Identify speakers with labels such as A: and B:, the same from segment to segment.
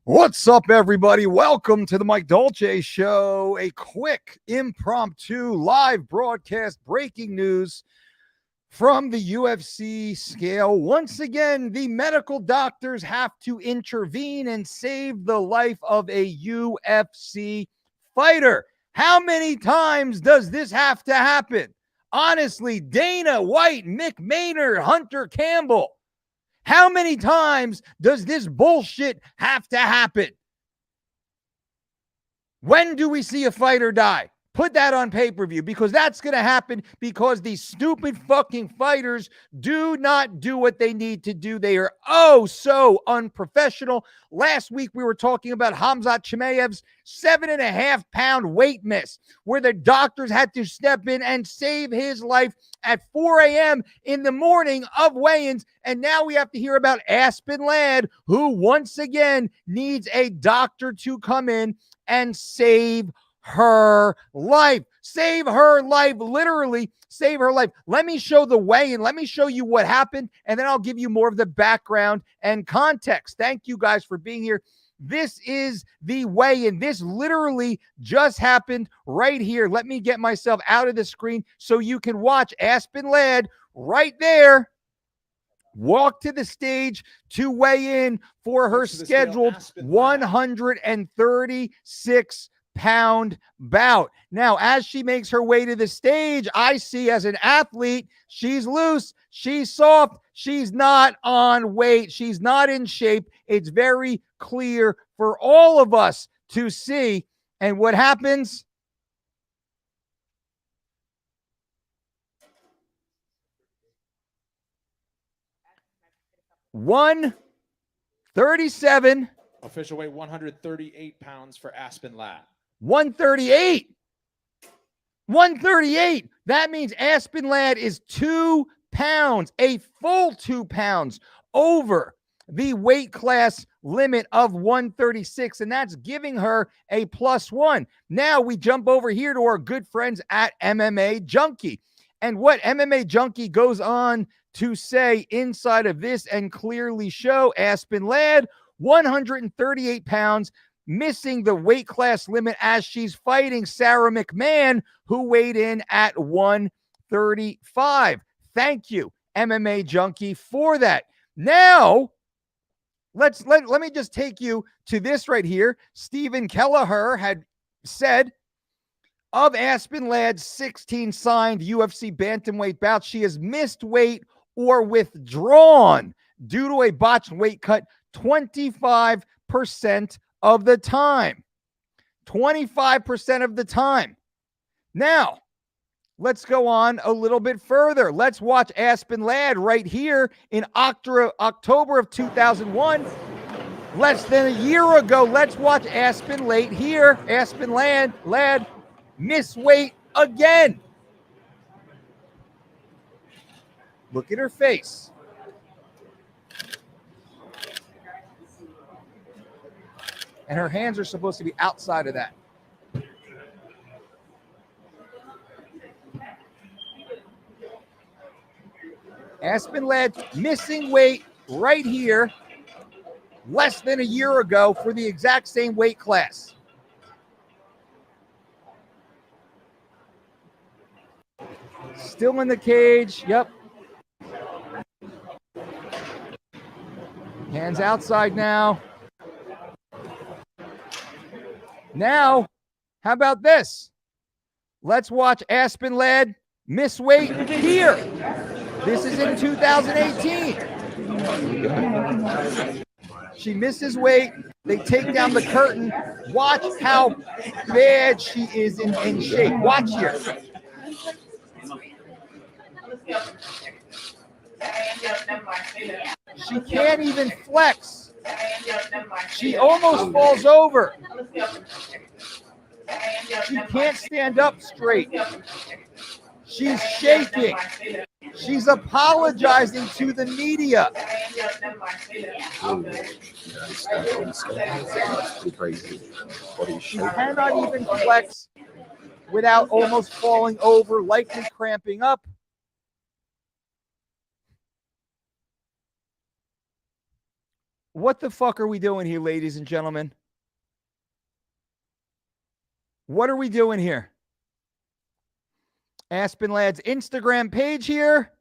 A: What's up, everybody? Welcome to the MIKE DOLCE Show, a quick, impromptu, live broadcast breaking news from the UFC scale. Once again, the medical doctors have to intervene and save the life of a UFC fighter. How many times does this have to happen? Honestly, Dana White, McMahon, Hunter Campbell. How many times does this bullshit have to happen? When do we see a fighter die? Put that on pay-per-view, because that's going to happen because these stupid fucking fighters do not do what they need to do. They are oh so unprofessional. Last week we were talking about Khamzat Chimaev's 7.5-pound weight miss, where the doctors had to step in and save his life at 4 a.m. in the morning of weigh-ins. And now we have to hear about Aspen Ladd, who once again needs a doctor to come in and save her life. Save her life, literally save her life. Let me show the weigh-in. Let me show you what happened, and then I'll give you more of the background and context. Thank you guys for being here. This is the weigh-in. This literally just happened right here. Let me get myself out of the screen so you can watch Aspen Ladd right there walk to the stage to weigh in for her scheduled 136-pound bout. Now, as she makes her way to the stage, I see as an athlete, she's loose, she's soft, she's not on weight, she's not in shape. It's very clear for all of us to see. And what happens? $137.
B: Official weight 138 pounds for Aspen Ladd.
A: 138. 138. That means Aspen Ladd is 2 pounds, a full 2 pounds over the weight class limit of 136, and that's giving her a +1. Now we jump over here to our good friends at MMA Junkie. And what MMA Junkie goes on to say inside of this and clearly show Aspen Ladd, 138 pounds, missing the weight class limit as she's fighting Sarah McMahon, who weighed in at 135. Thank you, MMA Junkie, for that. Now, let me just take you to this right here. Stephen Kelleher had said, of Aspen Ladd's 16 signed UFC bantamweight bouts, she has missed weight or withdrawn due to a botched weight cut 25% of the time. 25% of the time. Now, let's go on a little bit further. Let's watch Aspen Ladd right here in October of 2001. Less than a year ago. Let's watch Aspen Ladd here. Aspen Ladd miss weight again. Look at her face. And her hands are supposed to be outside of that. Aspen Ladd missing weight right here less than a year ago for the exact same weight class. Still in the cage. Yep. Hands outside now. Now, how about this? Let's watch Aspen Ladd miss weight here. This is in 2018. She misses weight. They take down the curtain. Watch how bad she is in shape. Watch here. She can't even flex. She almost falls over. She can't stand up straight. She's shaking. She's apologizing to the media. She cannot even flex without almost falling over, likely cramping up. What the fuck are we doing here, ladies and gentlemen? What are we doing here? Aspen Ladd's Instagram page here.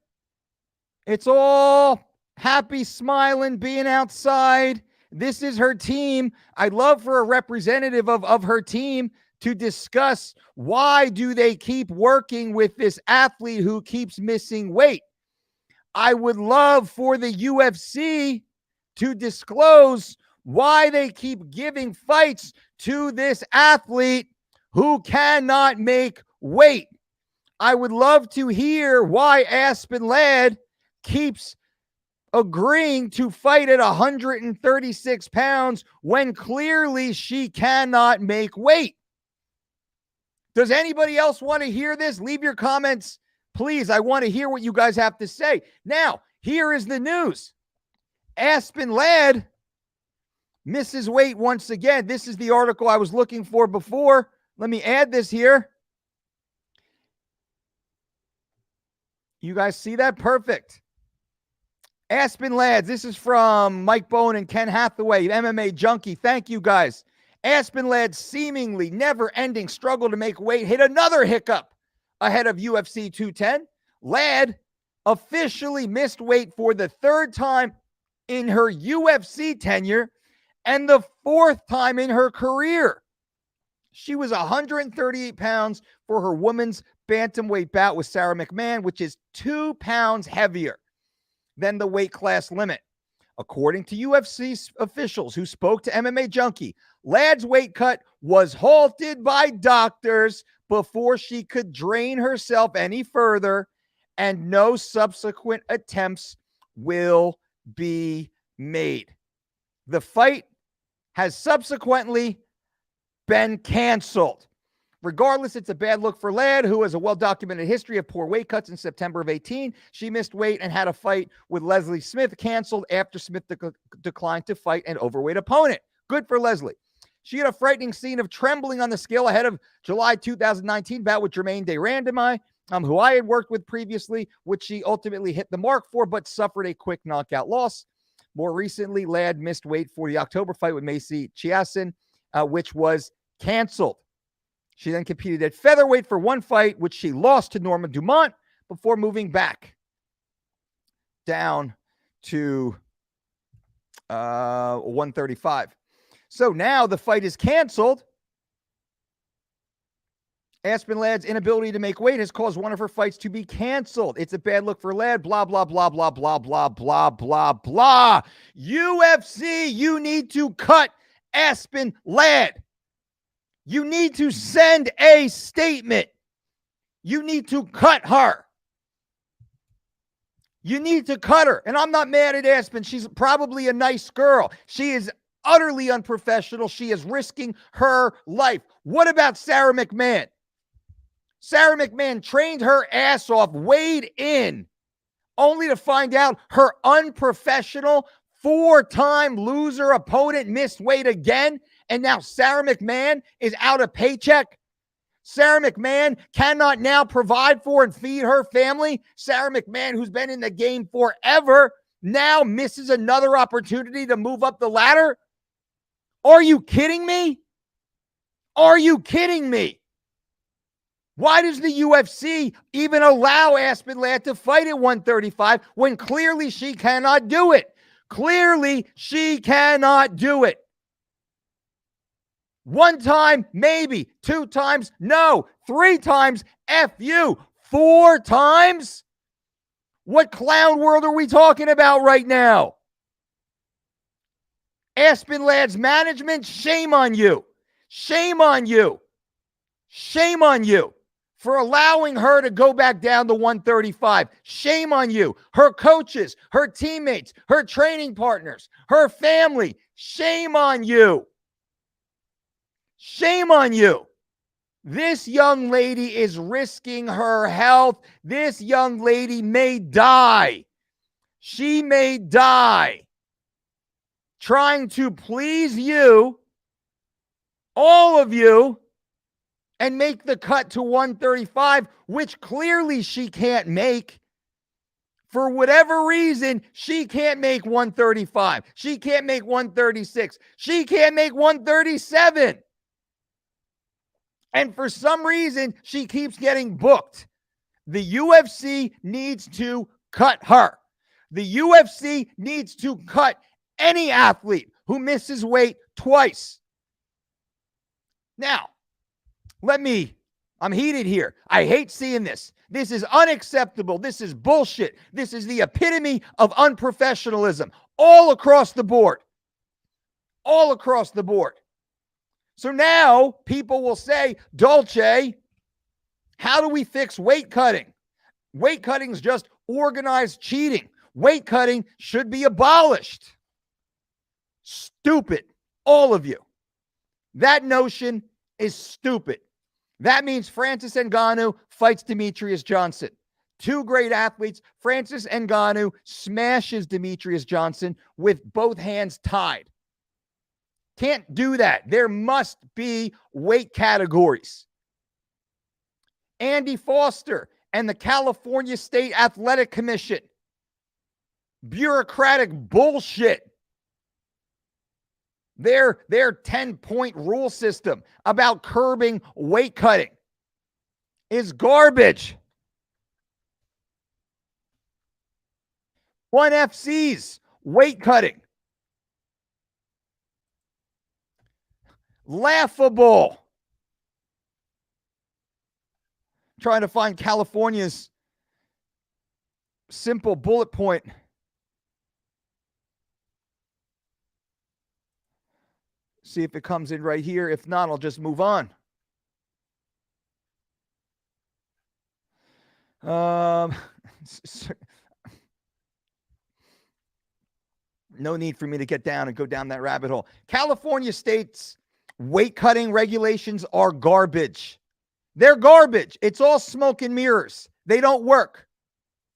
A: It's all happy, smiling, being outside. This is her team. I'd love for a representative of her team to discuss why do they keep working with this athlete who keeps missing weight. I would love for the UFC to disclose why they keep giving fights to this athlete who cannot make weight. I would love to hear why Aspen Ladd keeps agreeing to fight at 136 pounds when clearly she cannot make weight. Does anybody else want to hear this? Leave your comments, please. I want to hear what you guys have to say. Now, here is the news. Aspen Ladd misses weight once again. This is the article I was looking for before. Let me add this here. You guys see that? Perfect. Aspen Ladd, this is from Mike Bowen and Ken Hathaway, MMA Junkie. Thank you, guys. Aspen Ladd's seemingly never-ending struggle to make weight hit another hiccup ahead of UFC 210. Ladd officially missed weight for the third time in her UFC tenure and the fourth time in her career. She was 138 pounds for her women's bantamweight bout with Sarah McMahon, which is 2 pounds heavier than the weight class limit. According to UFC officials who spoke to MMA Junkie, Ladd's weight cut was halted by doctors before she could drain herself any further, and no subsequent attempts will be made. The fight has subsequently been canceled. Regardless, it's a bad look for Ladd, who has a well-documented history of poor weight cuts. In September of 18, she missed weight and had a fight with Leslie Smith canceled after Smith declined to fight an overweight opponent. Good for Leslie. She had a frightening scene of trembling on the scale ahead of July 2019 bout with Jermaine DeRandamie, who I had worked with previously, which she ultimately hit the mark for, but suffered a quick knockout loss. More recently, Ladd missed weight for the October fight with Macy Chiasson, which was canceled. She then competed at featherweight for one fight, which she lost to Norma Dumont before moving back down to 135. So now the fight is canceled. Aspen Ladd's inability to make weight has caused one of her fights to be canceled. It's a bad look for Ladd. Blah, blah, blah, blah, blah, blah, blah, blah, blah. UFC, you need to cut Aspen Ladd. You need to send a statement. You need to cut her. You need to cut her. And I'm not mad at Aspen. She's probably a nice girl. She is utterly unprofessional. She is risking her life. What about Sarah McMahon? Sarah McMahon trained her ass off, weighed in, only to find out her unprofessional, 4-time loser opponent missed weight again. And now Sarah McMahon is out of paycheck. Sarah McMahon cannot now provide for and feed her family. Sarah McMahon, who's been in the game forever, now misses another opportunity to move up the ladder. Are you kidding me? Are you kidding me? Why does the UFC even allow Aspen Ladd to fight at 135 when clearly she cannot do it? Clearly she cannot do it. 1 time, maybe. 2 times, no. 3 times, F you. 4 times? What clown world are we talking about right now? Aspen Ladd's management, shame on you. Shame on you. Shame on you for allowing her to go back down to 135. Shame on you. Her coaches, her teammates, her training partners, her family. Shame on you. Shame on you. This young lady is risking her health. This young lady may die. She may die trying to please you, all of you, and make the cut to 135, which clearly she can't make. For whatever reason, she can't make 135. She can't make 136. She can't make 137. And for some reason, she keeps getting booked. The UFC needs to cut her. The UFC needs to cut any athlete who misses weight twice. Now, I'm heated here. I hate seeing this. This is unacceptable. This is bullshit. This is the epitome of unprofessionalism all across the board. All across the board. So now people will say, Dolce, how do we fix weight cutting? Weight cutting is just organized cheating. Weight cutting should be abolished. Stupid. All of you. That notion is stupid. That means Francis Ngannou fights Demetrius Johnson. Two great athletes. Francis Ngannou smashes Demetrius Johnson with both hands tied. Can't do that. There must be weight categories. Andy Foster and the California State Athletic Commission. Bureaucratic bullshit. Their 10-point rule system about curbing weight cutting is garbage. ONE FC's weight cutting. Laughable. Trying to find California's simple bullet point. See if it comes in right here. If not, I'll just move on. No need for me to get down and go down that rabbit hole. California State's weight cutting regulations are garbage. They're garbage. It's all smoke and mirrors. They don't work.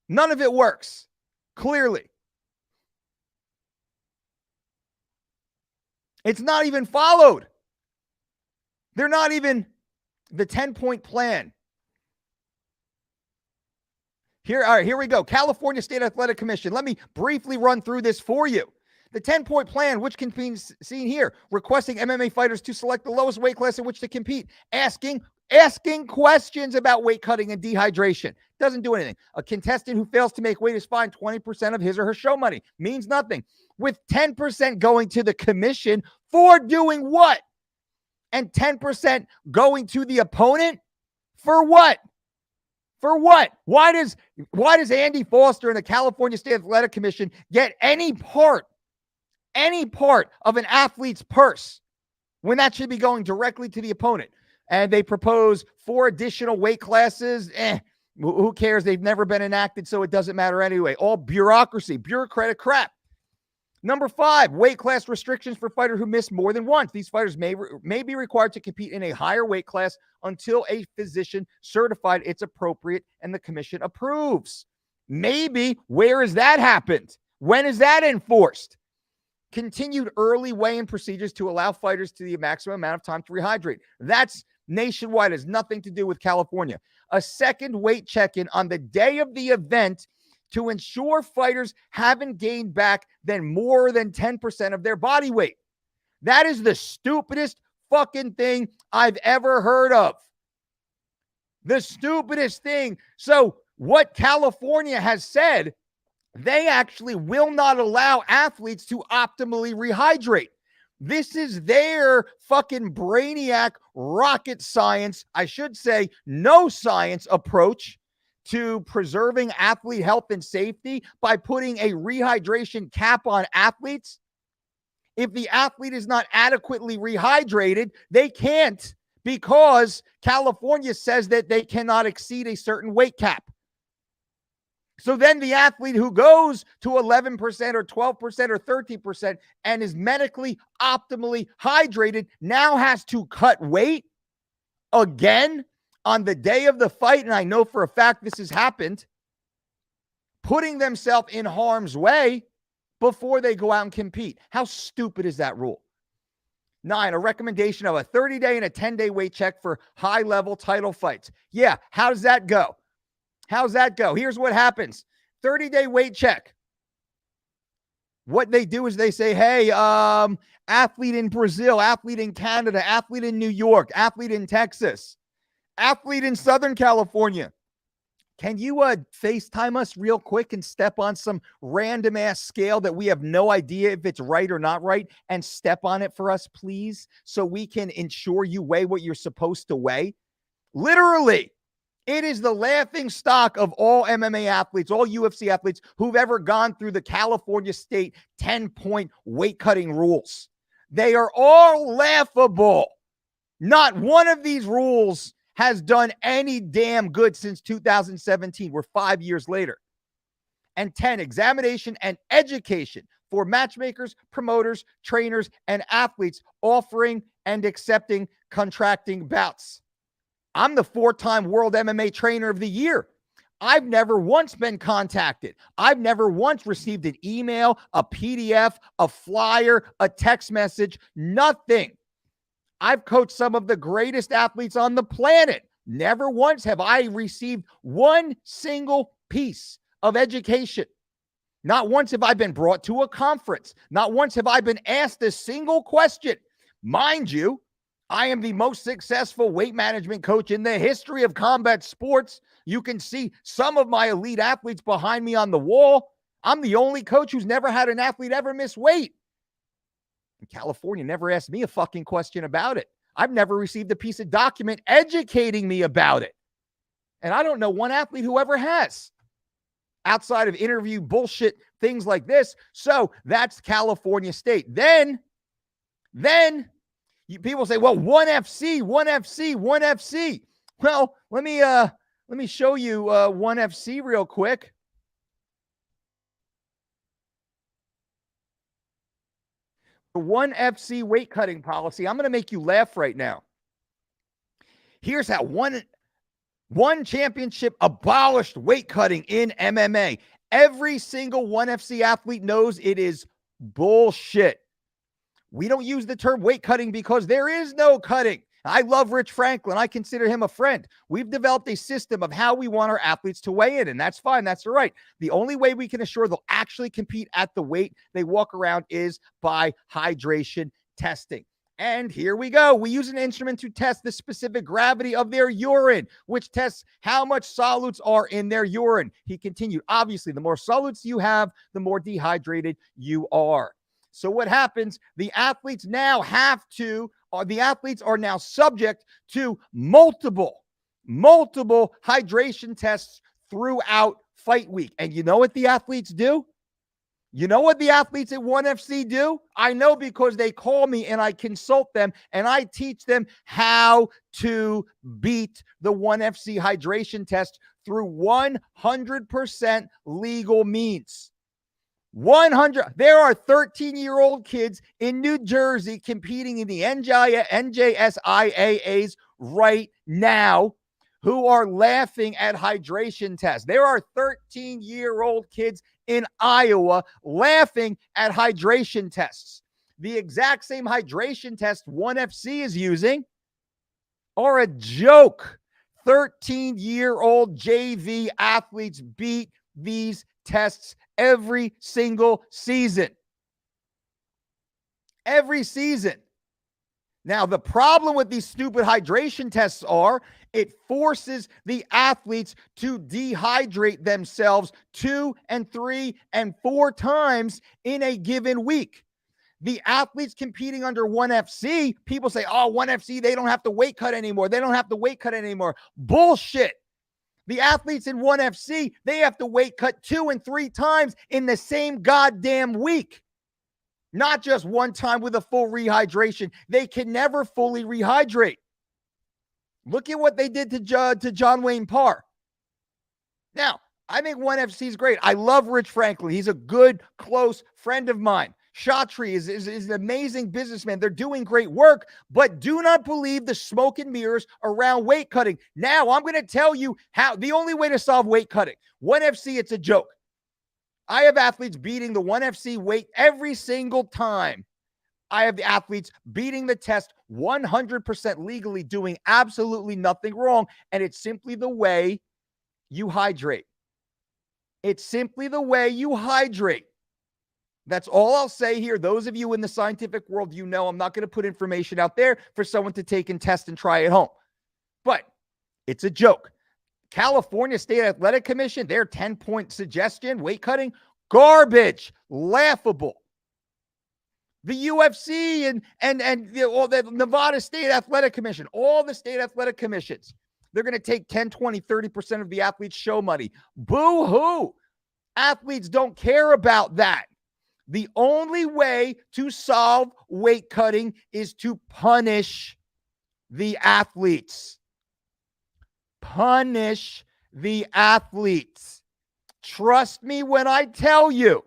A: None of it works. Clearly. It's not even followed. They're not even the 10-point plan. All right, here we go. California State Athletic Commission. Let me briefly run through this for you. The 10-point plan, which can be seen here, requesting MMA fighters to select the lowest weight class in which to compete, asking questions about weight cutting and dehydration. Doesn't do anything. A contestant who fails to make weight is fined 20% of his or her show money. Means nothing. With 10% going to the commission for doing what? And 10% going to the opponent for what? For what? Why does Andy Foster and the California State Athletic Commission get any part of an athlete's purse when that should be going directly to the opponent? And they propose 4 additional weight classes. Who cares? They've never been enacted, so it doesn't matter anyway. All bureaucracy, bureaucratic crap. Number 5, weight class restrictions for fighters who miss more than once. These fighters may be required to compete in a higher weight class until a physician certified it's appropriate and the commission approves. Maybe. Where has that happened? When is that enforced? Continued early weigh-in procedures to allow fighters to the maximum amount of time to rehydrate. That's nationwide. It has nothing to do with California. A second weight check-in on the day of the event to ensure fighters haven't gained back more than 10% of their body weight. That is the stupidest fucking thing I've ever heard of. The stupidest thing. So what California has said, they actually will not allow athletes to optimally rehydrate. This is their fucking brainiac rocket science, I should say, no science approach to preserving athlete health and safety by putting a rehydration cap on athletes. If the athlete is not adequately rehydrated, they can't, because California says that they cannot exceed a certain weight cap. So then the athlete who goes to 11% or 12% or 13% and is medically optimally hydrated now has to cut weight again on the day of the fight. And I know for a fact this has happened, putting themselves in harm's way before they go out and compete. How stupid is that rule? 9, a recommendation of a 30-day and a 10-day weight check for high-level title fights. Yeah, how does that go? How's that go? Here's what happens. 30-day weight check. What they do is they say, hey, athlete in Brazil, athlete in Canada, athlete in New York, athlete in Texas, athlete in Southern California. Can you FaceTime us real quick and step on some random ass scale that we have no idea if it's right or not right and step on it for us, please, so we can ensure you weigh what you're supposed to weigh? Literally, it is the laughing stock of all MMA athletes, all UFC athletes who've ever gone through the California state 10-point weight cutting rules. They are all laughable. Not one of these rules has done any damn good since 2017. We're 5 years later. And 10, examination and education for matchmakers, promoters, trainers, and athletes offering and accepting contracting bouts. I'm the 4-time World MMA Trainer of the Year. I've never once been contacted. I've never once received an email, a PDF, a flyer, a text message, nothing. I've coached some of the greatest athletes on the planet. Never once have I received one single piece of education. Not once have I been brought to a conference. Not once have I been asked a single question. Mind you, I am the most successful weight management coach in the history of combat sports. You can see some of my elite athletes behind me on the wall. I'm the only coach who's never had an athlete ever miss weight. And California never asked me a fucking question about it. I've never received a piece of document educating me about it. And I don't know one athlete who ever has, outside of interview bullshit, things like this. So that's California state. Then people say, well, one FC. Well, let me show you one FC real quick. The one FC weight cutting policy. I'm going to make you laugh right now. Here's how one championship abolished weight cutting in MMA. Every single one FC athlete knows it is bullshit. We don't use the term weight cutting because there is no cutting. I love Rich Franklin. I consider him a friend. We've developed a system of how we want our athletes to weigh in, and that's fine. That's all right. The only way we can assure they'll actually compete at the weight they walk around is by hydration testing. And here we go. We use an instrument to test the specific gravity of their urine, which tests how much solutes are in their urine. He continued, obviously, the more solutes you have, the more dehydrated you are. So what happens? The athletes are now subject to multiple hydration tests throughout fight week. And you know what the athletes do? You know what the athletes at 1FC do? I know because they call me and I consult them and I teach them how to beat the 1FC hydration test through 100% legal means. 100. There are 13-year-old kids in New Jersey competing in the NJSIAAs right now who are laughing at hydration tests. There are 13-year-old kids in Iowa laughing at hydration tests. The exact same hydration test 1FC is using are a joke. 13-year-old JV athletes beat these tests every single season. Every season. Now, the problem with these stupid hydration tests are it forces the athletes to dehydrate themselves 2 and 3 and 4 times in a given week. The athletes competing under 1FC, people say, oh, 1FC, they don't have to weight cut anymore. They don't have to weight cut anymore. Bullshit. The athletes in 1FC, they have to weight cut 2 and 3 times in the same goddamn week. Not just one time with a full rehydration. They can never fully rehydrate. Look at what they did to John Wayne Parr. Now, I think 1FC is great. I love Rich Franklin. He's a good, close friend of mine. Chatri is an amazing businessman. They're doing great work, but do not believe the smoke and mirrors around weight cutting. Now, I'm going to tell you how the only way to solve weight cutting. 1FC, it's a joke. I have athletes beating the 1FC weight every single time. I have the athletes beating the test 100% legally, doing absolutely nothing wrong, and it's simply the way you hydrate. It's simply the way you hydrate. That's all I'll say here. Those of you in the scientific world, you know I'm not going to put information out there for someone to take and test and try at home. But it's a joke. California State Athletic Commission, their 10-point suggestion, weight cutting, garbage, laughable. The UFC and all the Nevada State Athletic Commission, all the state athletic commissions, they're going to take 10, 20, 30% of the athletes' show money. Boo-hoo. Athletes don't care about that. The only way to solve weight cutting is to punish the athletes. Punish the athletes. Trust me when I tell you.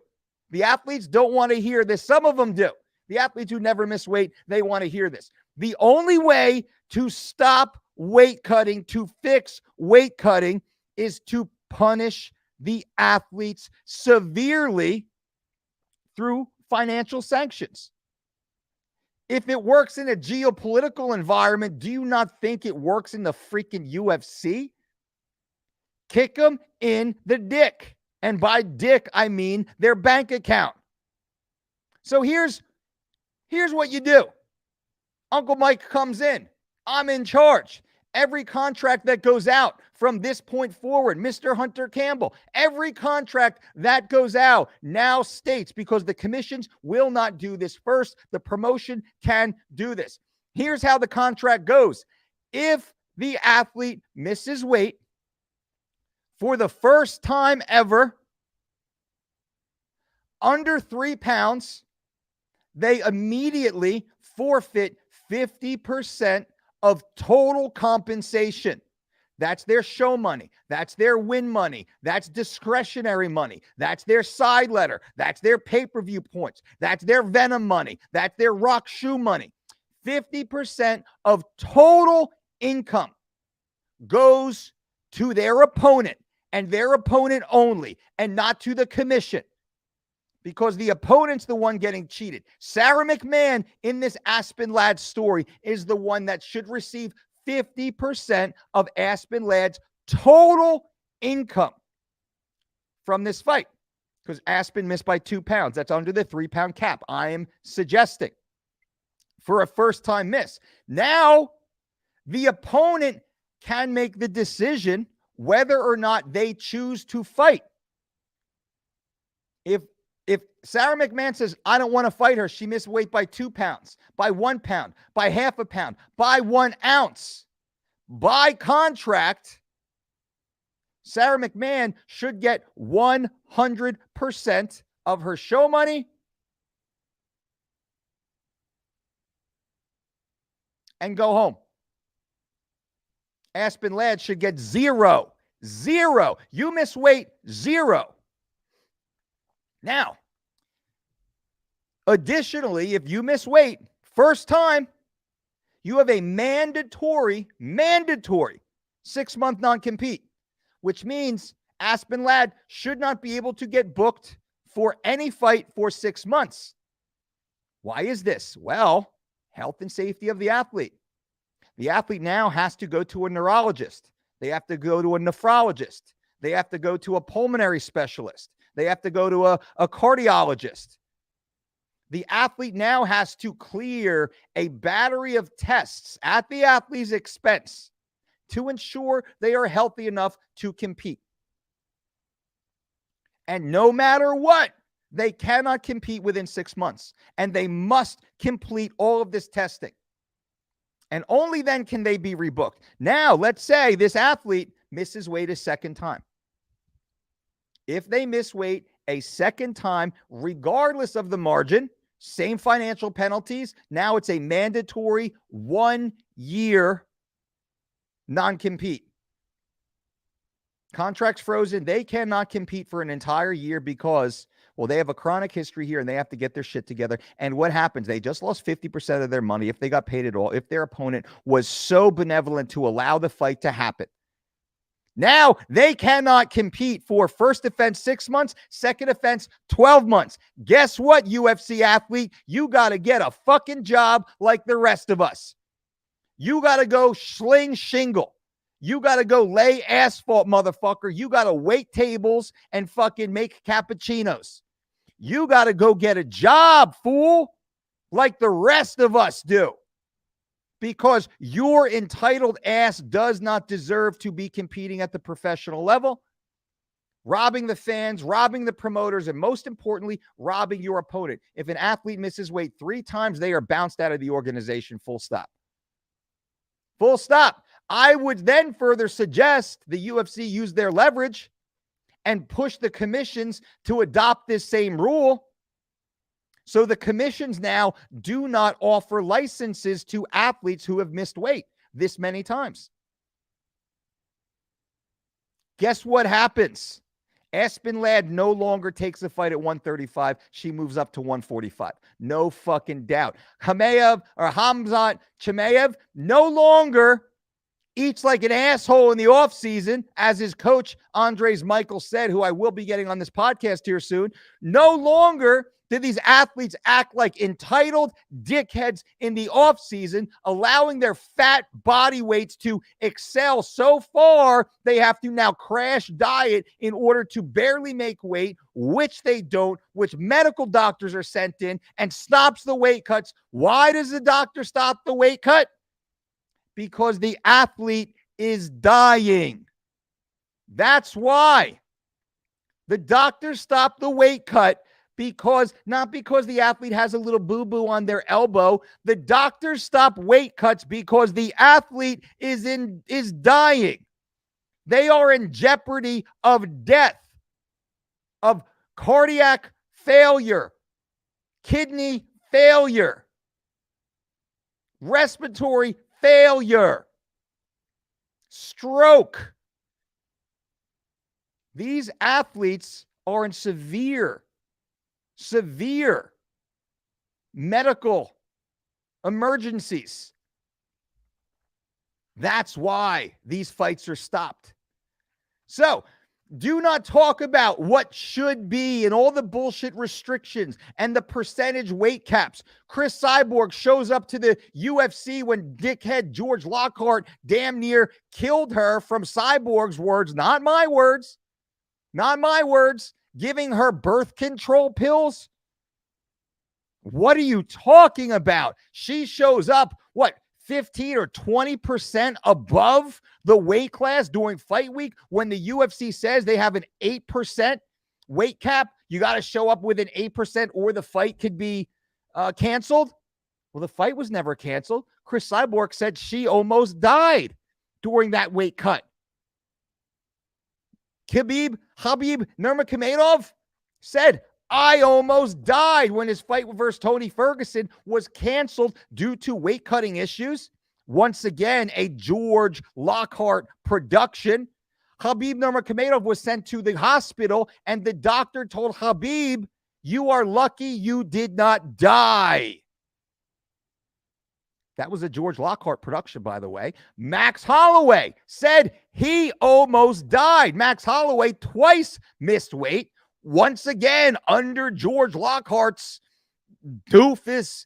A: The athletes don't want to hear this. Some of them do. The athletes who never miss weight, they want to hear this. The only way to stop weight cutting, to fix weight cutting, is to punish the athletes severely through financial sanctions. If it works in a geopolitical environment, do you not think it works in the freaking UFC? Kick them in the dick. And by dick, I mean their bank account. So here's what you do. Uncle Mike comes in. I'm in charge. Every contract that goes out from this point forward, Mr. Hunter Campbell, every contract that goes out now states, because the commissions will not do this first, the promotion can do this. Here's how the contract goes. If the athlete misses weight for the first time ever, under 3 pounds, they immediately forfeit 50% of total compensation. That's their show money. That's their win money. That's discretionary money. That's their side letter. That's their pay-per-view points. That's their Venom money. That's their Rock shoe money. 50% of total income goes to their opponent and their opponent only, and not to the commission, because the opponent's the one getting cheated. Sarah McMahon in this Aspen Ladd story is the one that should receive 50% of Aspen Ladd's total income from this fight, because Aspen missed by 2 pounds. That's under the 3-pound cap. I am suggesting for a first-time miss. Now, the opponent can make the decision whether or not they choose to fight. If Sarah McMahon says, I don't want to fight her, she missed weight by 2 pounds, by 1 pound, by half a pound, by 1 ounce, by contract, Sarah McMahon should get 100% of her show money and go home. Aspen Ladd should get 0. 0. You miss weight, 0. Now, additionally, if you miss weight, first time, you have a mandatory 6-month non-compete, which means Aspen Ladd should not be able to get booked for any fight for 6 months. Why is this? Well, health and safety of the athlete. The athlete now has to go to a neurologist. They have to go to a nephrologist. They have to go to a pulmonary specialist. They have to go to a cardiologist. The athlete now has to clear a battery of tests at the athlete's expense to ensure they are healthy enough to compete. And no matter what, they cannot compete within 6 months. And they must complete all of this testing. And only then can they be rebooked. Now, let's say this athlete misses weight a second time. If they miss weight a second time, regardless of the margin, same financial penalties. Now it's a mandatory 1-year non-compete. Contracts frozen. They cannot compete for an entire year because, well, they have a chronic history here and they have to get their shit together. And what happens? They just lost 50% of their money if they got paid at all, if their opponent was so benevolent to allow the fight to happen. Now they cannot compete for first offense 6 months, second offense 12 months. Guess what, UFC athlete? You got to get a fucking job like the rest of us. You got to go sling shingle. You got to go lay asphalt, motherfucker. You got to wait tables and fucking make cappuccinos. You got to go get a job, fool, like the rest of us do. Because your entitled ass does not deserve to be competing at the professional level, robbing the fans, robbing the promoters, and most importantly, robbing your opponent. If an athlete misses weight 3 times, they are bounced out of the organization, full stop. Full stop. I would then further suggest the UFC use their leverage and push the commissions to adopt this same rule. So the commissions now do not offer licenses to athletes who have missed weight this many times. Guess what happens? Aspen Ladd no longer takes a fight at 135. She moves up to 145. No fucking doubt. Hamzat Chimaev no longer eats like an asshole in the offseason, as his coach, Andres Michael, said, who I will be getting on this podcast here soon. No longer do these athletes act like entitled dickheads in the offseason, allowing their fat body weights to excel so far they have to now crash diet in order to barely make weight, which they don't, which medical doctors are sent in and stops the weight cuts. Why does the doctor stop the weight cut? Because the athlete is dying. That's why. The doctors stop the weight cut not because the athlete has a little boo-boo on their elbow. The doctors stop weight cuts because the athlete is dying. They are in jeopardy of death, of cardiac failure, kidney failure, respiratory failure, stroke. These athletes are in severe medical emergencies. That's why these fights are stopped. So, do not talk about what should be and all the bullshit restrictions and the percentage weight caps. Chris Cyborg shows up to the UFC when dickhead George Lockhart damn near killed her, from Cyborg's words, not my words, giving her birth control pills. What are you talking about? She shows up, 15 or 20% above the weight class during fight week, when the UFC says they have an 8% weight cap. You got to show up with an 8% or the fight could be canceled. Well, the fight was never canceled. Chris Cyborg said she almost died during that weight cut. Habib Nurmagomedov said, I almost died when his fight versus Tony Ferguson was canceled due to weight cutting issues. Once again, a George Lockhart production. Habib Nurmagomedov was sent to the hospital, and the doctor told Habib, you are lucky you did not die. That was a George Lockhart production, by the way. Max Holloway said he almost died. Max Holloway twice missed weight. Once again, under George Lockhart's doofus,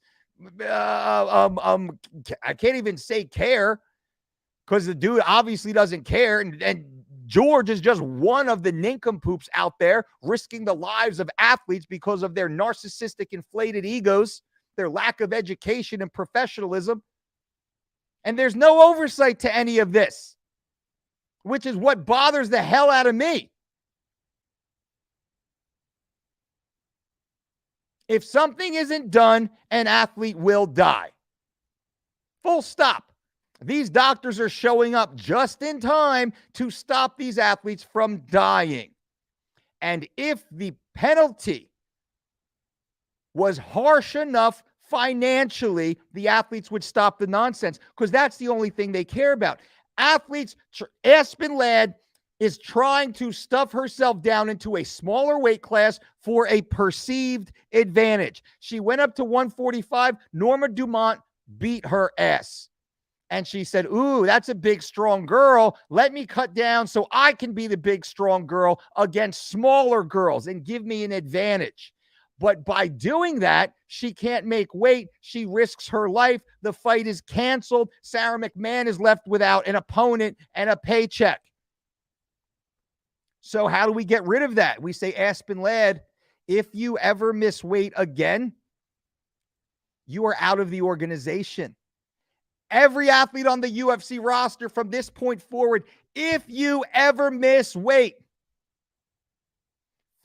A: I can't even say care, because the dude obviously doesn't care. And George is just one of the nincompoops out there risking the lives of athletes because of their narcissistic, inflated egos, their lack of education and professionalism. And there's no oversight to any of this, which is what bothers the hell out of me. If something isn't done, an athlete will die. Full stop. These doctors are showing up just in time to stop these athletes from dying. And if the penalty was harsh enough financially, the athletes would stop the nonsense, because that's the only thing they care about. Athletes, Aspen Ladd is trying to stuff herself down into a smaller weight class for a perceived advantage. She went up to 145. Norma Dumont beat her ass. And she said, ooh, that's a big, strong girl. Let me cut down so I can be the big, strong girl against smaller girls and give me an advantage. But by doing that, she can't make weight. She risks her life. The fight is canceled. Sarah McMahon is left without an opponent and a paycheck. So how do we get rid of that? We say, Aspen Ladd, if you ever miss weight again, you are out of the organization. Every athlete on the UFC roster from this point forward, if you ever miss weight,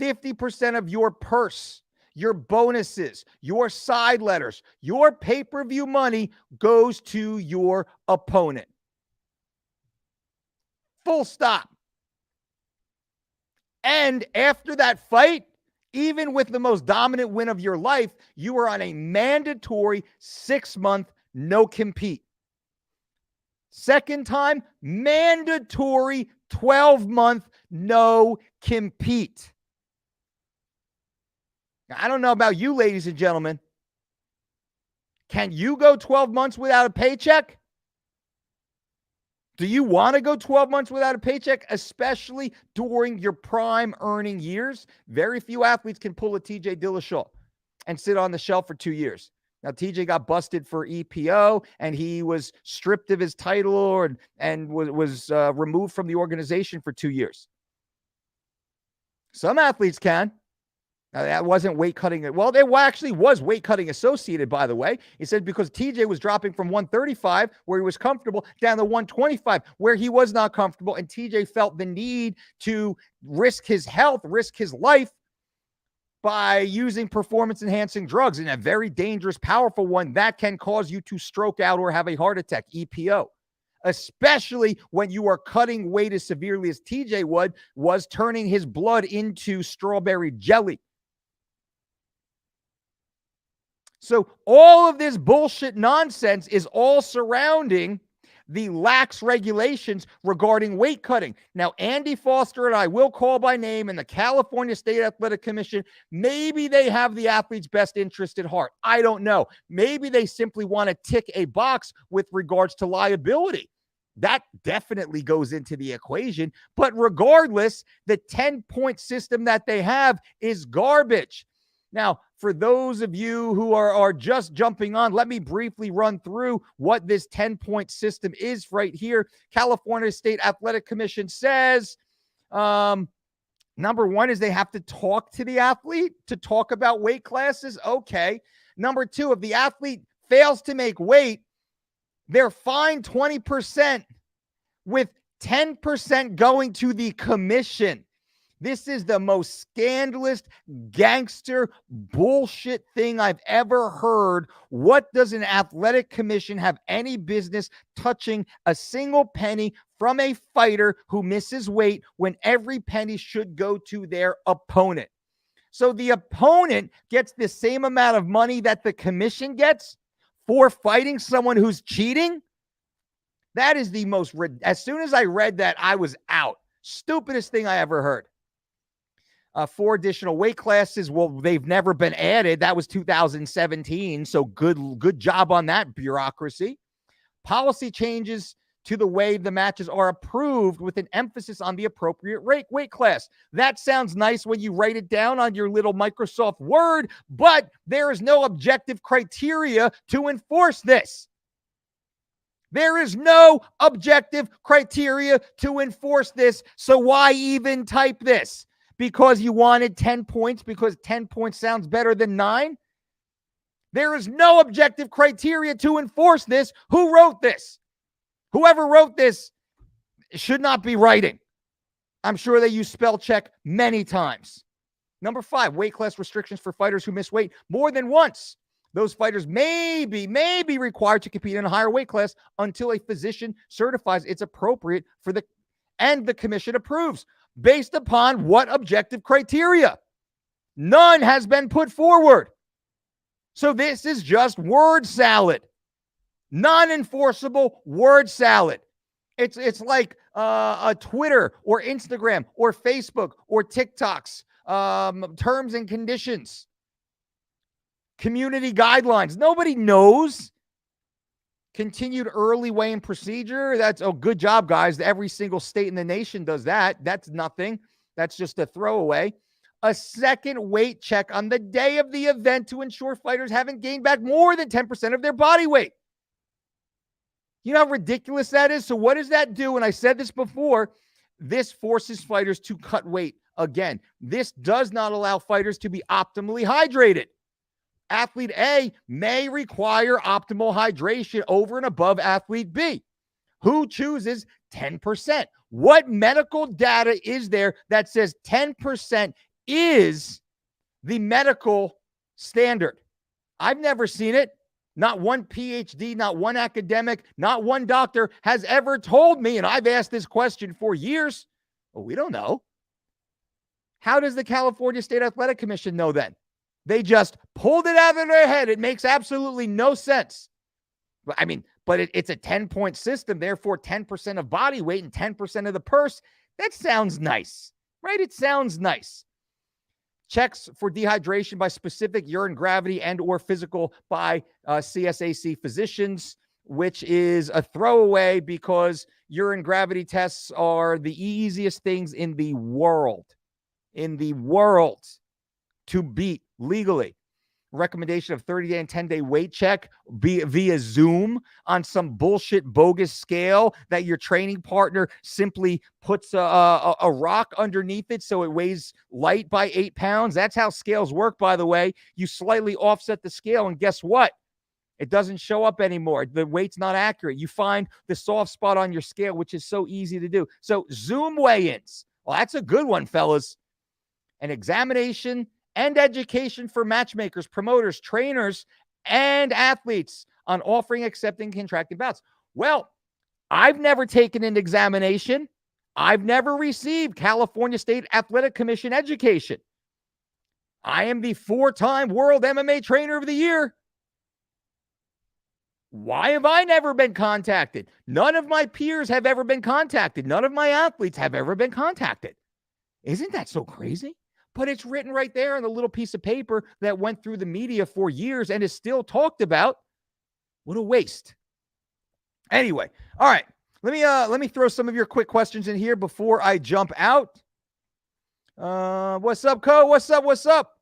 A: 50% of your purse, your bonuses, your side letters, your pay-per-view money goes to your opponent. Full stop. And after that fight, even with the most dominant win of your life, you are on a mandatory 6-month no compete. Second time, mandatory 12-month no compete. Now, I don't know about you, ladies and gentlemen. Can you go 12 months without a paycheck? Do you want to go 12 months without a paycheck, especially during your prime earning years? Very few athletes can pull a TJ Dillashaw and sit on the shelf for 2 years. Now, TJ got busted for EPO, and he was stripped of his title and was removed from the organization for 2 years. Some athletes can. Now, that wasn't weight cutting. Well, there actually was weight cutting associated, by the way. He said because TJ was dropping from 135, where he was comfortable, down to 125, where he was not comfortable. And TJ felt the need to risk his health, risk his life by using performance-enhancing drugs, and a very dangerous, powerful one that can cause you to stroke out or have a heart attack, EPO. Especially when you are cutting weight as severely as TJ was turning his blood into strawberry jelly. So all of this bullshit nonsense is all surrounding the lax regulations regarding weight cutting. Now, Andy Foster and I will call by name, and the California State Athletic Commission, maybe they have the athlete's best interest at heart. I don't know. Maybe they simply want to tick a box with regards to liability. That definitely goes into the equation. But regardless, the 10-point system that they have is garbage. Now, for those of you who are just jumping on, let me briefly run through what this 10-point system is right here. California State Athletic Commission says, number one is they have to talk to the athlete to talk about weight classes. Okay. Number two, if the athlete fails to make weight, they're fined 20%, with 10% going to the commission. This is the most scandalous, gangster bullshit thing I've ever heard. What does an athletic commission have any business touching a single penny from a fighter who misses weight when every penny should go to their opponent? So the opponent gets the same amount of money that the commission gets for fighting someone who's cheating? That is the most, as soon as I read that, I was out. Stupidest thing I ever heard. 4 additional weight classes. Well, they've never been added. That was 2017. So good job on that, bureaucracy. Policy changes to the way the matches are approved with an emphasis on the appropriate weight class. That sounds nice when you write it down on your little Microsoft Word, but there is no objective criteria to enforce this. There is no objective criteria to enforce this. So why even type this? Because you wanted 10 points, because 10 points sounds better than 9? There is no objective criteria to enforce this. Who wrote this? Whoever wrote this should not be writing. I'm sure they use spell check many times. Number 5, weight class restrictions for fighters who miss weight more than once. Those fighters may be required to compete in a higher weight class until a physician certifies it's appropriate for and the commission approves. Based upon what objective criteria? None has been put forward. So this is just word salad. Non-enforceable word salad. It's like a Twitter or Instagram or Facebook or TikTok's terms and conditions, community guidelines. Nobody knows. Continued early weigh-in procedure. That's, oh, good job, guys. Every single state in the nation does that. That's nothing. That's just a throwaway. a second weight check on the day of the event to ensure fighters haven't gained back more than 10% of their body weight. You know how ridiculous that is? So what does that do? And I said this before, this forces fighters to cut weight. Again, this does not allow fighters to be optimally hydrated. Athlete A may require optimal hydration over and above athlete B, who chooses 10%. What medical data is there that says 10% is the medical standard? I've never seen it. Not one PhD, not one academic, not one doctor has ever told me, and I've asked this question for years. Well, we don't know. How does the California State Athletic Commission know then? They just pulled it out of their head. It makes absolutely no sense. I mean, but it's a 10-point system, therefore 10% of body weight and 10% of the purse. That sounds nice, right? It sounds nice. Checks for dehydration by specific urine gravity and or physical by CSAC physicians, which is a throwaway because urine gravity tests are the easiest things in the world to beat legally. Recommendation of 30-day and 10-day weight check via Zoom on some bullshit bogus scale that your training partner simply puts a rock underneath it so it weighs light by 8 pounds. That's how scales work, by the way. You slightly offset the scale, and guess what? It doesn't show up anymore. The weight's not accurate. You find the soft spot on your scale, which is so easy to do. So Zoom weigh-ins. Well, that's a good one, fellas. An examination and education for matchmakers, promoters, trainers, and athletes on offering, accepting, contracting bouts. Well, I've never taken an examination. I've never received California State Athletic Commission education. I am the 4-time World MMA Trainer of the Year. Why have I never been contacted? None of my peers have ever been contacted. None of my athletes have ever been contacted. Isn't that so crazy? But it's written right there on the little piece of paper that went through the media for years and is still talked about. What a waste. Anyway, all right. Let me throw some of your quick questions in here before I jump out. What's up, Co? What's up?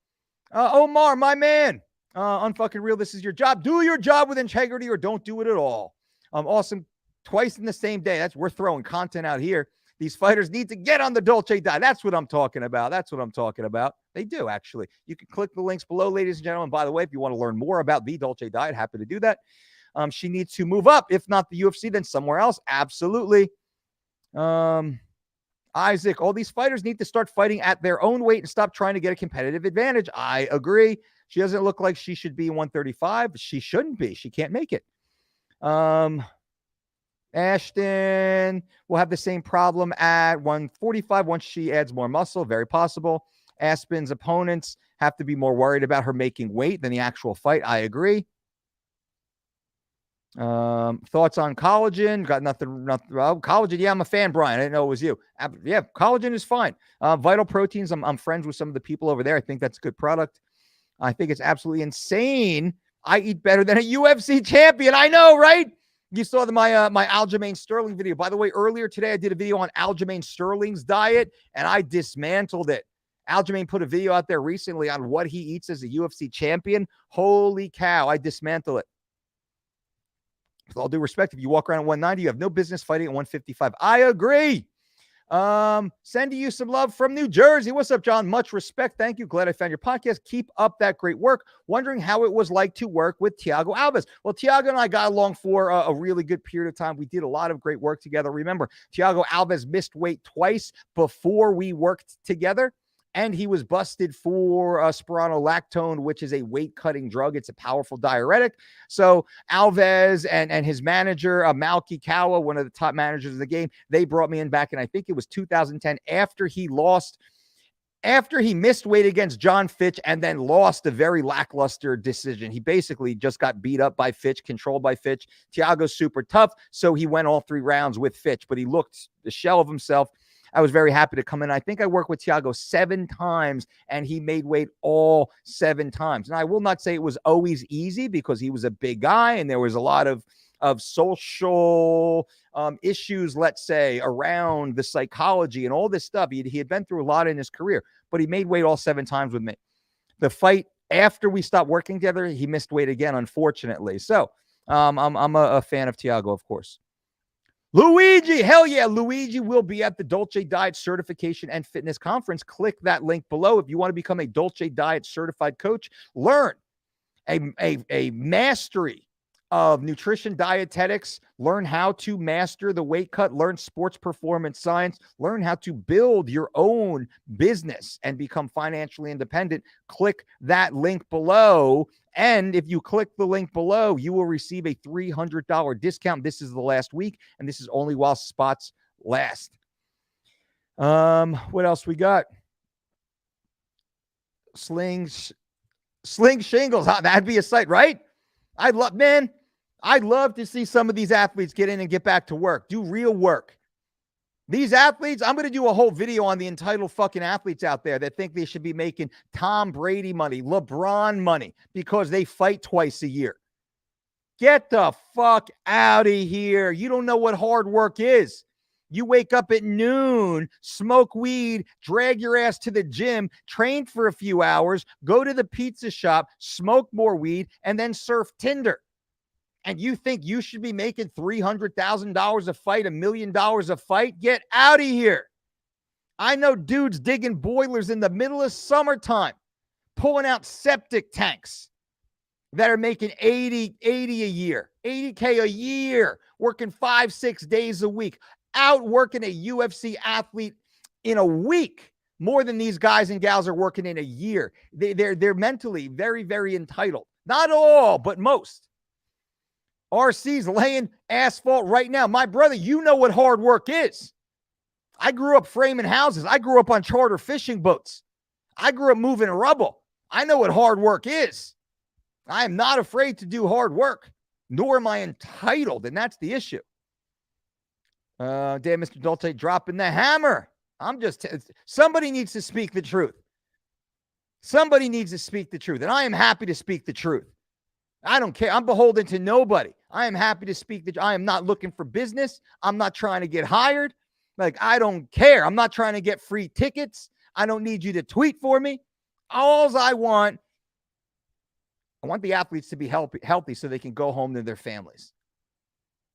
A: Omar, my man. Unfucking real. This is your job. Do your job with integrity or don't do it at all. Awesome. Twice in the same day. We're throwing content out here. These fighters need to get on the Dolce diet. That's what I'm talking about. They do, actually. You can click the links below, ladies and gentlemen. By the way, if you want to learn more about the Dolce diet, happy to do that. She needs to move up. If not the UFC, then somewhere else. Absolutely. Isaac, all these fighters need to start fighting at their own weight and stop trying to get a competitive advantage. I agree. She doesn't look like she should be 135. She shouldn't be. She can't make it. Ashton will have the same problem at 145 once she adds more muscle. Very possible. Aspen's opponents have to be more worried about her making weight than the actual fight. I agree. Thoughts on collagen? Got nothing. Well, collagen. Yeah, I'm a fan, Brian. I didn't know it was you. Yeah, collagen is fine. Vital Proteins. I'm friends with some of the people over there. I think that's a good product. I think it's absolutely insane. I eat better than a UFC champion. I know, right? You saw my Aljamain Sterling video. By the way, earlier today, I did a video on Aljamain Sterling's diet, and I dismantled it. Aljamain put a video out there recently on what he eats as a UFC champion. Holy cow, I dismantle it. With all due respect, if you walk around at 190, you have no business fighting at 155. I agree. Sending you some love from New Jersey. What's up, John? Much respect. Thank you. Glad I found your podcast. Keep up that great work. Wondering how it was like to work with Thiago Alves. Well, Thiago and I got along for a really good period of time. We did a lot of great work together. Remember, Thiago Alves missed weight twice before we worked together. And he was busted for spironolactone, which is a weight-cutting drug. It's a powerful diuretic. So Alves and his manager, Malky Kawa, one of the top managers of the game, they brought me in back in, I think it was 2010, after he missed weight against John Fitch and then lost a very lackluster decision. He basically just got beat up by Fitch, controlled by Fitch. Thiago's super tough, so he went all 3 rounds with Fitch, but he looked the shell of himself. I was very happy to come in. I think I worked with Thiago 7 times, and he made weight all 7 times. And I will not say it was always easy because he was a big guy, and there was a lot of of social issues, let's say, around the psychology and all this stuff. He had been through a lot in his career, but he made weight all 7 times with me. The fight after we stopped working together, he missed weight again, unfortunately. So I'm a fan of Thiago, of course. Luigi, hell yeah, Luigi will be at the Dolce Diet Certification and Fitness Conference. Click that link below if you want to become a Dolce Diet certified coach. Learn a mastery of nutrition dietetics, learn how to master the weight cut, learn sports performance science, learn how to build your own business and become financially independent. Click that link below. And if you click the link below, you will receive a $300 discount. This is the last week, and this is only while spots last. What else we got? Sling shingles. That'd be a sight, right? I'd love to see some of these athletes get in and get back to work, do real work. These athletes, I'm going to do a whole video on the entitled fucking athletes out there that think they should be making Tom Brady money, LeBron money, because they fight twice a year. Get the fuck out of here. You don't know what hard work is. You wake up at noon, smoke weed, drag your ass to the gym, train for a few hours, go to the pizza shop, smoke more weed, and then surf Tinder. And you think you should be making $300,000 a fight, $1 million a fight? Get out of here. I know dudes digging boilers in the middle of summertime, pulling out septic tanks that are making 80 a year, 80K a year, working 5-6 days a week, out working a UFC athlete in a week more than these guys and gals are working in a year. They're mentally very, very entitled. Not all, but most. RC's laying asphalt right now. My brother, you know what hard work is. I grew up framing houses. I grew up on charter fishing boats. I grew up moving rubble. I know what hard work is. I am not afraid to do hard work, nor am I entitled, and that's the issue. Damn, Mr. Dolce dropping the hammer. Somebody needs to speak the truth. Somebody needs to speak the truth, and I am happy to speak the truth. I don't care. I'm beholden to nobody. I am happy to speak. I am not looking for business. I'm not trying to get hired. I don't care. I'm not trying to get free tickets. I don't need you to tweet for me. All I want the athletes to be healthy so they can go home to their families.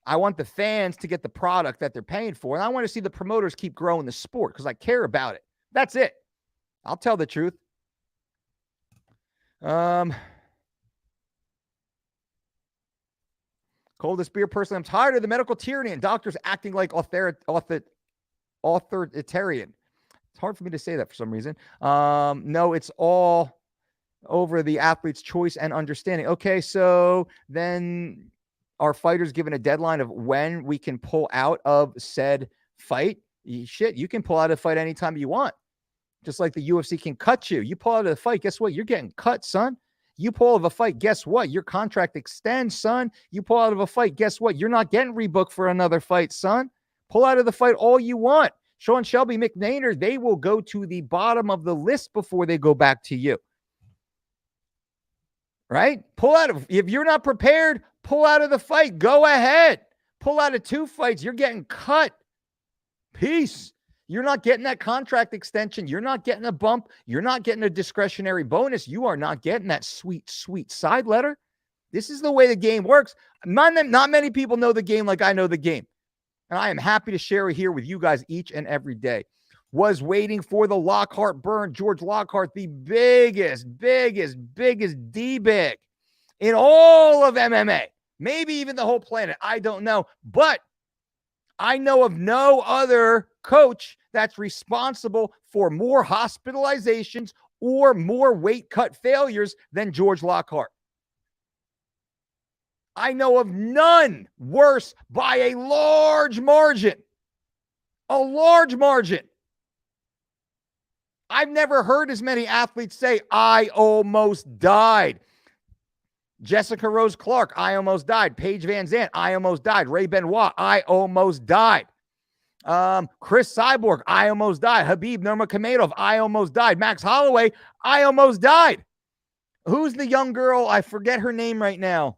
A: I want the fans to get the product that they're paying for. And I want to see the promoters keep growing the sport because I care about it. That's it. I'll tell the truth. Coldest beer person. I'm tired of the medical tyranny and doctors acting like authoritarian. It's hard for me to say that for some reason. No, it's all over the athlete's choice and understanding. Okay, so then are fighters given a deadline of when we can pull out of said fight? Shit, you can pull out of the fight anytime you want. Just like the UFC can cut you. You pull out of the fight, guess what? You're getting cut, son. You pull out of a fight, guess what? Your contract extends, son. You pull out of a fight, guess what? You're not getting rebooked for another fight, son. Pull out of the fight all you want. Sean Shelby, McMahon, they will go to the bottom of the list before they go back to you. Right? If you're not prepared, pull out of the fight. Go ahead. Pull out of 2 fights. You're getting cut. Peace. You're not getting that contract extension. You're not getting a bump. You're not getting a discretionary bonus. You are not getting that sweet, sweet side letter. This is the way the game works. Not many people know the game like I know the game. And I am happy to share it here with you guys each and every day. Was waiting for the Lockhart burn. George Lockhart, the biggest D-bag in all of MMA. Maybe even the whole planet. I don't know. But I know of no other coach that's responsible for more hospitalizations or more weight cut failures than George Lockhart. I know of none worse by a large margin. A large margin. I've never heard as many athletes say, I almost died. Jessica Rose Clark, I almost died. Paige Van Zandt, I almost died. Ray Benoit, I almost died. Chris Cyborg, I almost died. Habib Nurmagomedov, I almost died. Max Holloway, I almost died. Who's the young girl? I forget her name right now.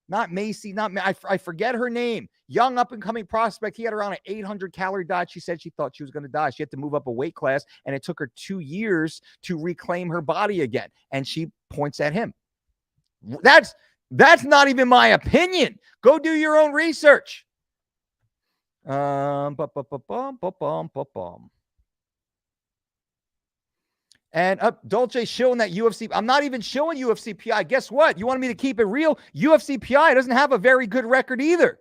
A: Not Macy, I forget her name. Young up-and-coming prospect. He had around an 800-calorie diet. She said she thought she was going to die. She had to move up a weight class, and it took her 2 years to reclaim her body again. And she points at him. That's not even my opinion. Go do your own research. And Dolce showing that UFC. I'm not even showing UFC PI. Guess what? You wanted me to keep it real? UFC PI doesn't have a very good record either.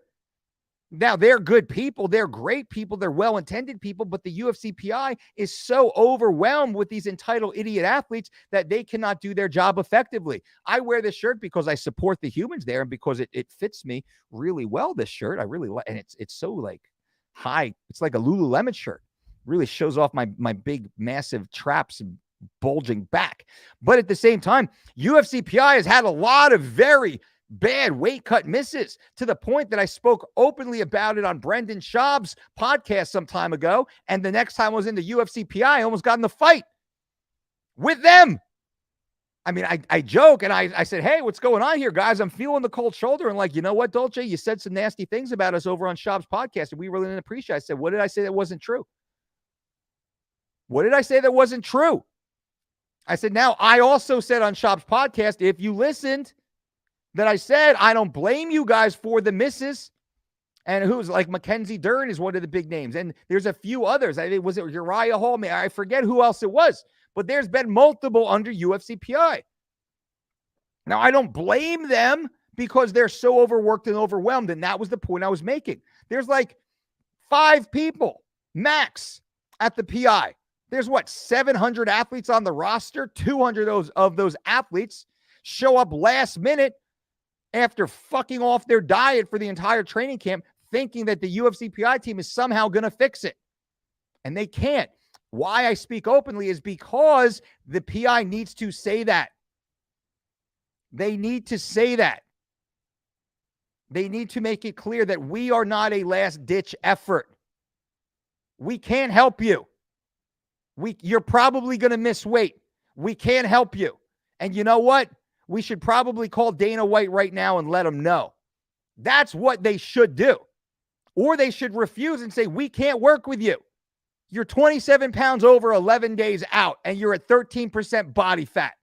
A: Now, they're good people. They're great people. They're well-intended people. But the UFC PI is so overwhelmed with these entitled idiot athletes that they cannot do their job effectively. I wear this shirt because I support the humans there and because it fits me really well, this shirt. I really like, and it's so like high. It's like a Lululemon shirt. Really shows off my big, massive traps and bulging back. But at the same time, UFC PI has had a lot of very bad weight cut misses to the point that I spoke openly about it on Brendan Schaub's podcast some time ago. And the next time I was in the UFC PI, I almost got in the fight with them. I mean, I joke and I said, hey, what's going on here, guys? I'm feeling the cold shoulder. And like, you know what, Dolce, you said some nasty things about us over on Schaub's podcast and we really didn't appreciate it. I said, what did I say that wasn't true? What did I say that wasn't true? I said, now I also said on Schaub's podcast, if you listened, that I said, I don't blame you guys for the misses. And who's like Mackenzie Dern is one of the big names. And there's a few others. I think, was it Uriah Hall? I forget who else it was. But there's been multiple under UFC PI. Now, I don't blame them because they're so overworked and overwhelmed. And that was the point I was making. There's like 5 people max at the PI. There's 700 athletes on the roster. 200 of those athletes show up last minute after fucking off their diet for the entire training camp, thinking that the UFC PI team is somehow going to fix it. And they can't. Why I speak openly is because the PI needs to say that. They need to say that. They need to make it clear that we are not a last-ditch effort. We can't help you. You're probably going to miss weight. We can't help you. And you know what? We should probably call Dana White right now and let him know. That's what they should do. Or they should refuse and say, we can't work with you. You're 27 pounds over 11 days out, and you're at 13% body fat.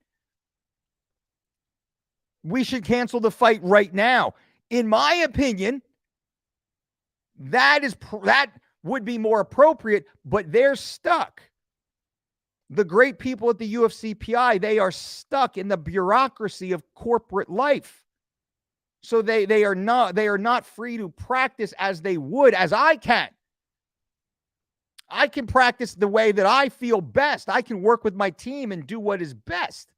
A: We should cancel the fight right now. In my opinion, that would be more appropriate, but they're stuck. The great people at the UFC PI, they are stuck in the bureaucracy of corporate life. So they are not free to practice as they would, as I can. I can practice the way that I feel best. I can work with my team and do what is best.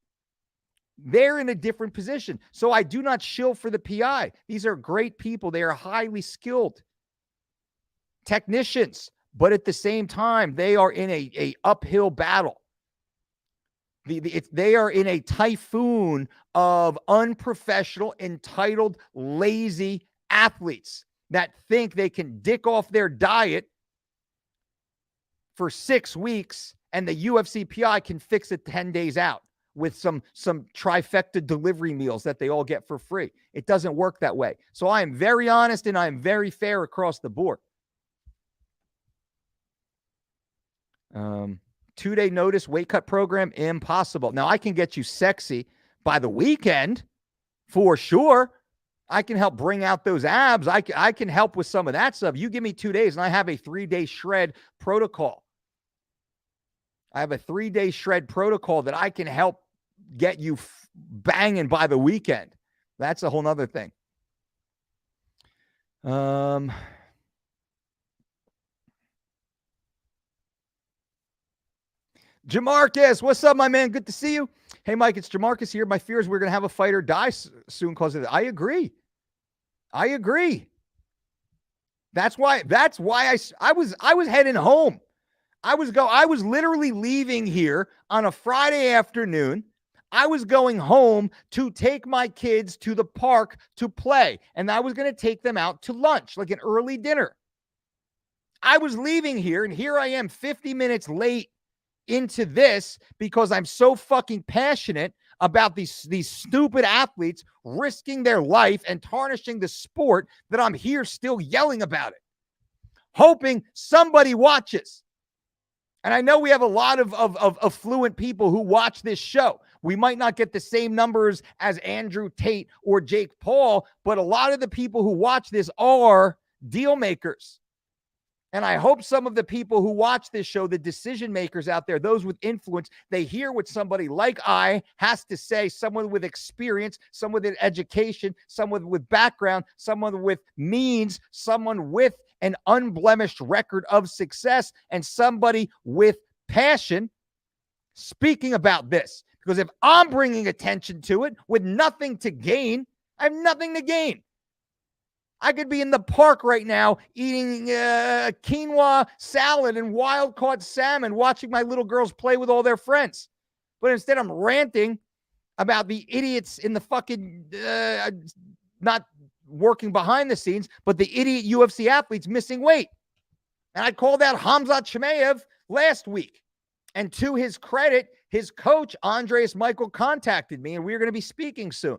A: They're in a different position. So I do not shill for the PI. These are great people. They are highly skilled technicians, but at the same time, they are in a uphill battle. They are in a typhoon of unprofessional, entitled, lazy athletes that think they can dick off their diet for 6 weeks and the UFC PI can fix it 10 days out with some trifecta delivery meals that they all get for free. It doesn't work that way. So I am very honest and I am very fair across the board. 2-day notice weight cut program, impossible. Now, I can get you sexy by the weekend for sure. I can help bring out those abs. I can help with some of that stuff. You give me 2 days and I have a 3-day shred protocol. I have a 3-day shred protocol that I can help get you banging by the weekend. That's a whole nother thing. Jamarcus, what's up, my man? Good to see you. Hey, Mike, it's Jamarcus here. My fear is we're going to have a fight or die soon because of it. I agree. That's why I was heading home. I was literally leaving here on a Friday afternoon. I was going home to take my kids to the park to play, and I was going to take them out to lunch, like an early dinner. I was leaving here, and here I am 50 minutes late into this because I'm so fucking passionate about these stupid athletes risking their life and tarnishing the sport that I'm here still yelling about it, hoping somebody watches. And I know we have a lot of affluent people who watch this show. We might not get the same numbers as Andrew Tate or Jake Paul, but a lot of the people who watch this are deal makers. And I hope some of the people who watch this show, the decision makers out there, those with influence, they hear what somebody like I has to say, someone with experience, someone with education, someone with background, someone with means, someone with an unblemished record of success, and somebody with passion speaking about this. Because if I'm bringing attention to it with nothing to gain, I have nothing to gain. I could be in the park right now eating quinoa salad and wild-caught salmon, watching my little girls play with all their friends. But instead, I'm ranting about the idiots in the fucking, not working behind the scenes, but the idiot UFC athletes missing weight. And I called out Khamzat Chimaev last week. And to his credit, his coach, Andreas Michael, contacted me, and we're going to be speaking soon.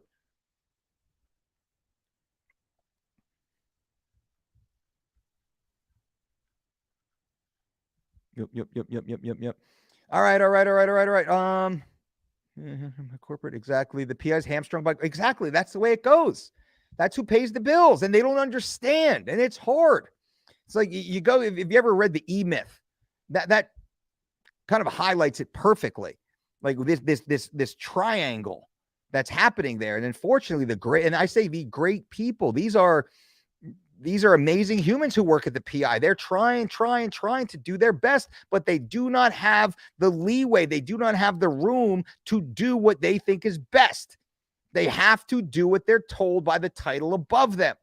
A: Yep. All right. Corporate, exactly. The PI's hamstrung by, exactly. That's the way it goes. That's who pays the bills, and they don't understand, and it's hard. It's like you go, if you ever read the E-Myth, that kind of highlights it perfectly. Like this triangle that's happening there. And unfortunately, the great people, these are amazing humans who work at the PI. They're trying to do their best, but they do not have the leeway. They do not have the room to do what they think is best. They have to do what they're told by the title above them.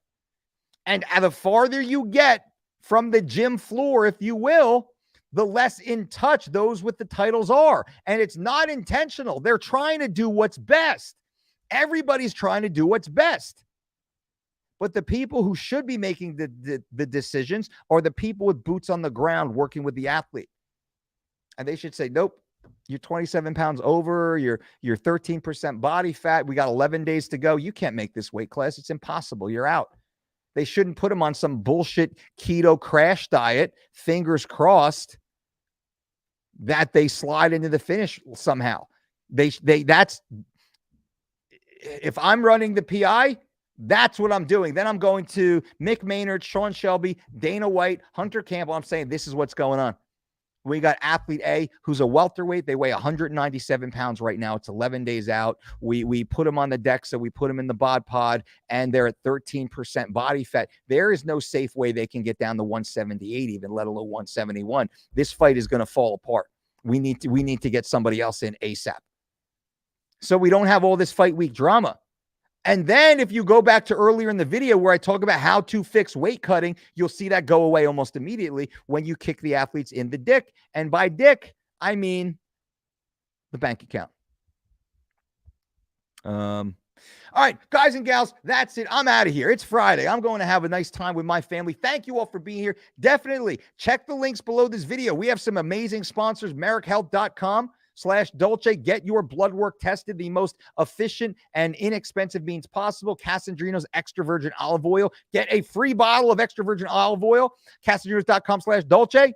A: And the farther you get from the gym floor, if you will, the less in touch those with the titles are. And it's not intentional. They're trying to do what's best. Everybody's trying to do what's best. But the people who should be making the decisions are the people with boots on the ground working with the athlete. And they should say, nope, you're 27 pounds over, you're 13% body fat. We got 11 days to go. You can't make this weight class. It's impossible. You're out. They shouldn't put them on some bullshit keto crash diet, fingers crossed that they slide into the finish somehow. That's, if I'm running the PI, that's what I'm doing. Then I'm going to Mick Maynard, Sean Shelby, Dana White, Hunter Campbell. I'm saying this is what's going on. We got athlete A, who's a welterweight. They weigh 197 pounds right now. It's 11 days out. We put them on the deck, so we put them in the bod pod, and they're at 13% body fat. There is no safe way they can get down to 178 even, let alone 171. This fight is going to fall apart. We need to get somebody else in ASAP. So we don't have all this fight week drama. And then if you go back to earlier in the video where I talk about how to fix weight cutting, you'll see that go away almost immediately when you kick the athletes in the dick. And by dick, I mean the bank account. All right, guys and gals, that's it. I'm out of here. It's Friday. I'm going to have a nice time with my family. Thank you all for being here. Definitely check the links below this video. We have some amazing sponsors, MarekHealth.com/Dolce. Get your blood work tested the most efficient and inexpensive means possible. Casandrino's extra virgin olive oil. Get a free bottle of extra virgin olive oil. Casandrinos.com/Dolce.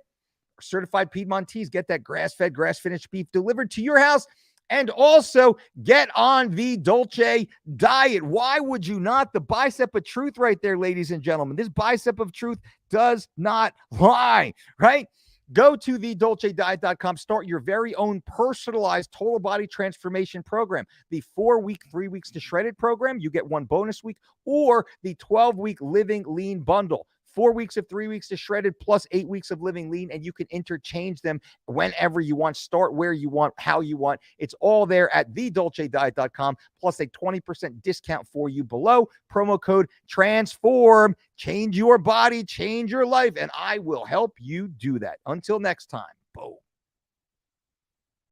A: Certified Piedmontese. Get that grass-fed, grass-finished beef delivered to your house. And also get on the Dolce diet. Why would you not? The bicep of truth right there, ladies and gentlemen. This bicep of truth does not lie, right? Go to thedolcediet.com. Start your very own personalized total body transformation program. The 4-week, 3 weeks to shredded program, you get one bonus week, or the 12-week living lean bundle. 4 weeks of 3 weeks to shredded plus 8 weeks of living lean, and you can interchange them whenever you want. Start where you want, how you want. It's all there at thedolcediet.com, plus a 20% discount for you below. Promo code TRANSFORM. Change your body, change your life, and I will help you do that. Until next time, boom.